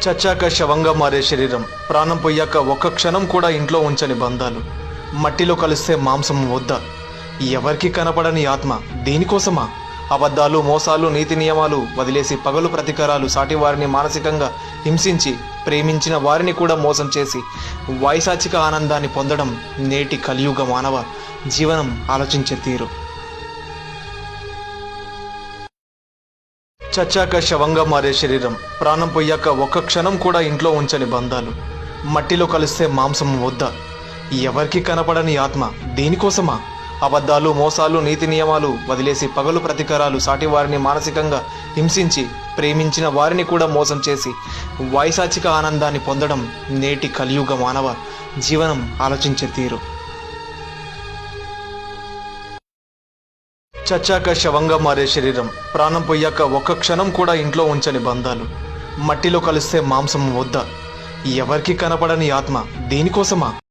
చచ్చాక శవంగా మారే శరీరం, ప్రాణం పోయాక ఒక్క క్షణం కూడా ఇంట్లో ఉంచని బంధాలు, మట్టిలో కలిస్తే మాంసం వద్ద, ఎవరికి కనపడని ఆత్మ దీనికోసమా? అబద్ధాలు, మోసాలు, నీతి నియమాలు వదిలేసి పగలు ప్రతీకారాలు, సాటి వారిని మానసికంగా హింసించి ప్రేమించిన వారిని కూడా మోసం చేసి వైశాచిక ఆనందాన్ని పొందడం నేటి కలియుగ మానవ జీవనం ఆలోచించే తీరు. చచ్చాక శవంగా మారే శరీరం, ప్రాణం పోయాక ఒక్క క్షణం కూడా ఇంట్లో ఉంచని బంధాలు, మట్టిలో కలిస్తే మాంసం వద్ద, ఎవరికి కనపడని ఆత్మ దీనికోసమా? అబద్ధాలు, మోసాలు, నీతి నియమాలు వదిలేసి పగలు ప్రతీకారాలు, సాటి వారిని మానసికంగా హింసించి ప్రేమించిన వారిని కూడా మోసం చేసి వైశాచిక ఆనందాన్ని పొందడం నేటి కలియుగ మానవ జీవనం ఆలోచించే తీరు. చచ్చాక శవంగా మారే శరీరం, ప్రాణం పోయాక ఒక్క క్షణం కూడా ఇంట్లో ఉంచని బంధాలు, మట్టిలో కలిస్తే మాంసం వద్ద, ఎవరికి కనపడని ఆత్మ దీనికోసమా?